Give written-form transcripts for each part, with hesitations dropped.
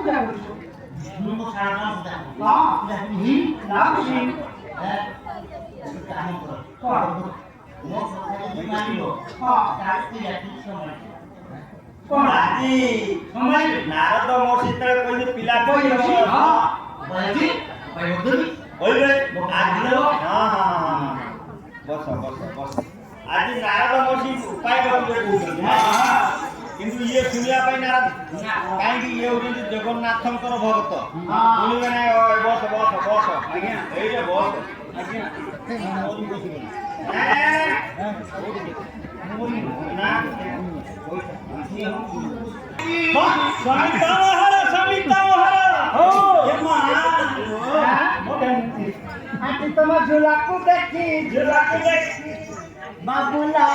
पूजा करू मुझे सारा नाम बता हां ही नाम ही है कहानी करो हां वो मानी लो हां रात्रि रात्रि समय कोण ଆଜି ସମୟ ନାରଦ ମହର୍ଷି ଯେତେବେଳେ କହିଲେ ପିଲା कोई ଅଛି हां बयजी बयोदरी କହିଲେ ଆଜିର ହଁ ବସ ବସ ବସ ଆଜି ନାରଦ ମହର୍ଷି ଉପାୟ କରିବେ କହୁଛନ୍ତି हां କିନ୍ତୁ ଇଏ ଶୁଣିବା ପାଇଁ ନାରାଜ କାହିଁକି ଇଏ ହଉଛନ୍ତି ଜଗନ୍ନାଥଙ୍କର ଭକ୍ତ ଶୁଣିବେ ନାହିଁ ବସ ବସ ବସ ଆଜ୍ଞା ଏଇଟା ବସ ଆଜ୍ଞା ନା ସମିତ ମହାର हो ଏ ମା आती तम झुलाकू देखी ଝୁଲାକୁ ଦେଖ बाबूला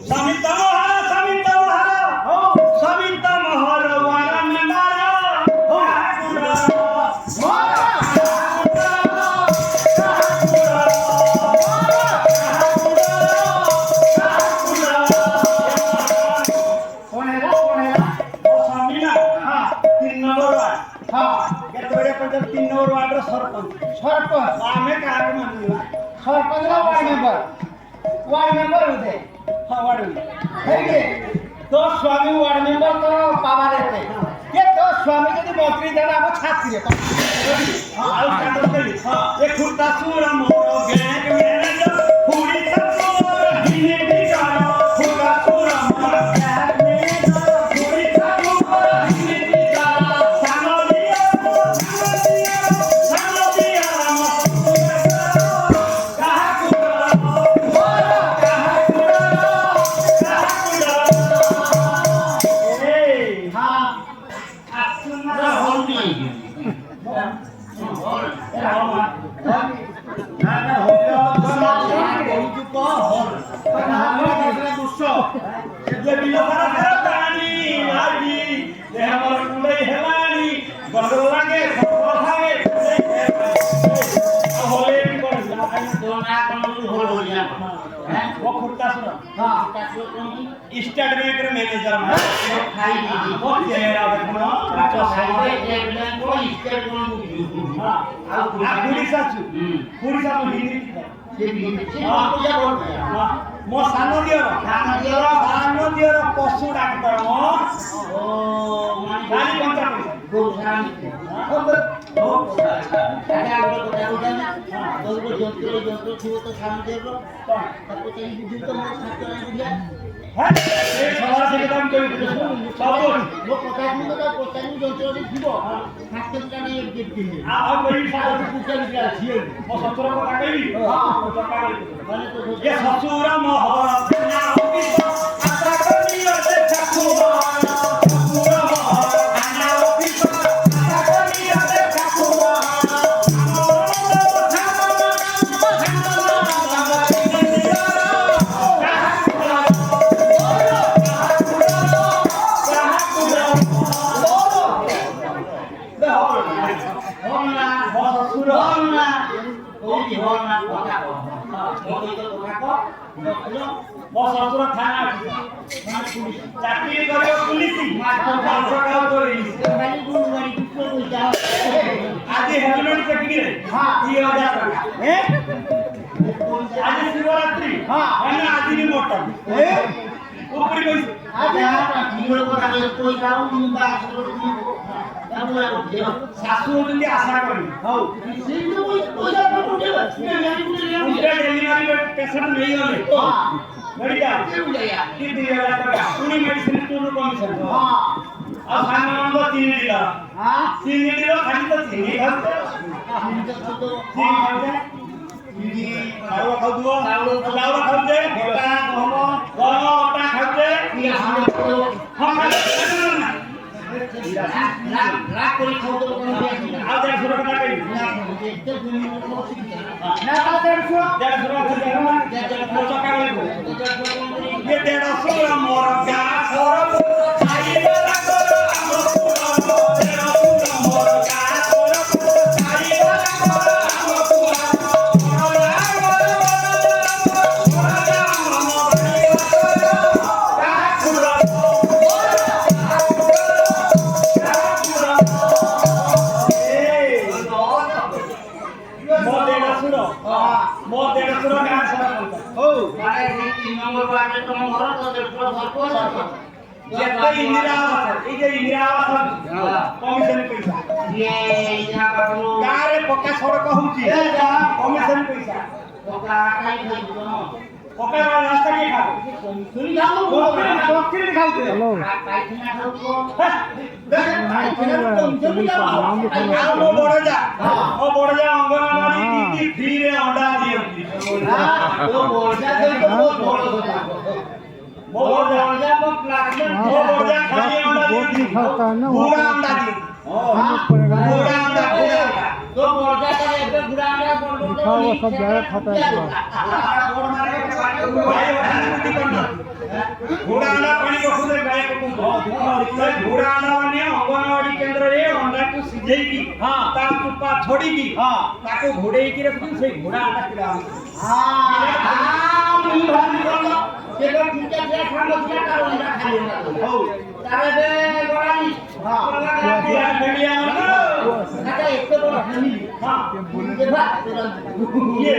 ସମିତ ମହାର हो ସମିତ ମହର ବାରମ୍ବାର कौन है ସମିନା हाँ 3 ନମ୍ବର ୱାର୍ଡ हाँ କେତେବେଳେ ପର୍ଯ୍ୟନ୍ତ 3 ନମ୍ବର ୱାର୍ଡର ସରପଞ୍ଚ सरपंच ଆମେ କାହାକୁ ମାନିବା सरपंच ना वार्ड मेंबर होते ହଁ ୱାର୍ଡ है कि तो स्वामी वार्ड मेंबर तो पावा रहते ये तो स्वामी यदि मंत्री देना हम छाती रे ଆଉ ସ୍ଟାଟସ୍ ଦେଲି ଏ ଖୁର୍ତ୍ତା ସୁର ମୋର ଗ୍ୟାଙ୍ଗ ମ୍ୟାନେଜ ପୁରୀ ଠାକୁର ହିନେ ବିଚାର ଖୁର୍ତ୍ତା ସୁର ମୋର ଗ୍ୟାଙ୍ଗ ମ୍ୟାନେଜ ପୁରୀ ଠାକୁର ହିନେ ବିଚାର ସାନଦିଆ ରାମ କାହାକୁ ଏ हाँ पूरा हॉल में आई हॉल स्टेट बैंक मैनेजर खाई दीजिए ମୋ ସାନ ଦିଅର ପଶୁ ଡାକ୍ତର ଖାଲି କଞ୍ଚା ଶ୍ୱଶୁର ମୋ ଶ୍ୱଶୁର ଥାନା ଚାକିରି କରିବ ପୁଲିସ ଆଜି ହେଲମେଟ ଚାକିରିରେ 3000 ଟଙ୍କା ଆଜି ଶିବରାତ୍ରି ଆଜି ବି ମଟନ ଉପରି ଶାଶୁ ହଉଛନ୍ତି ଆଶା କରିବି ହଉ ପେସେଣ୍ଟ ନେଇଗଲେ ମେଡିକାଲ 3000 ଟଙ୍କା ପୁଣି ମେଡିସିନ ଟୁରୁ କମିଶନ ଆଉ ସାନ ନମ୍ବର 3 ଦିନ ଖାଲି ତ ଚିନି ଖାଉଛେ ଚାଉଳ ଖାଉଥିବ ଚାଉଳ ଖାଉଛେ ଅଟା ଗହମ ଅଟା ଖାଉଛେ ଆଉ 150 ଟଙ୍କା କହିବି 150 ମୋର ମାନେ ତମ ଘର ତ ଦେଶର ଘର ଯେତେ ଇନ୍ଦିରା ଆବାସ ଏଇ ଯେ ଇନ୍ଦିରା ଆବାସ କମିଶନ ପଇସା ଇଏ ଇନା ବାଟୁ ଗାଁରେ ପକ୍କା ସଡ଼କ ହଉଛି କମିଶନ ପଇସା ପକା କାଇ ଖାଇଛୁ ପକ୍କା ରାସ୍ତା କିଏ ଖାଉ ସୁନି ଖାଉ ବକ୍ରି ଖାଉଥିଲେ ପାଇଖିନା ଖାଉଛୁ ଆଉ ମୋ ବଡ଼ଜା ଅଙ୍ଗନବାଡ଼ି ଦିଦି ଫ୍ରିରେ ଅଣ୍ଡା ଦିଅନ୍ତି तो बोलता तो बहुत बड़ा होता ମୋ ବଡ଼ଜା ଖାଲି ଅଣ୍ଡା ଦିଅନ୍ତି ବୁଢ଼ା ଅଣ୍ଡା ଦିଅନ୍ତି ବୁଢ଼ା ଅଣ୍ଡା तो बोलता तो एक बुरा ना बोल लिखा हुआ सब जगह खाता है पूरा। ଘୋଡ଼ା ଅଣ୍ଡା ପାଣି ବସୁଥିଲେ ଗାଈକୁ ଘୋଡ଼ା ଅଣ୍ଡା ମାନେ ଅଙ୍ଗନବାଡ଼ି କେନ୍ଦ୍ରରେ ଅଣ୍ଡାକୁ ସିଝେଇକି ତା ଚୋପା ଛଡିକି ତାକୁ ଘୋଡେଇକି ରଖି ସେଇ ଘୋଡ଼ା ଅଣ୍ଡା କିଣା ହଉଛି ମୁଁ ଭାବି କଲ ସେ ତ ଠିକ ଅଛି ଖାମ ଥିଲା ତାର ଅଣ୍ଡା ଖାଲି ନା ହଉ ତାର ଏବେ ଗଲାନି ପିଆ ମିଳିଆ ଆଚ୍ଛା ଏତେ ବଡ ଫ୍ୟାମିଲି ହଁ ଦେଖା କିଏ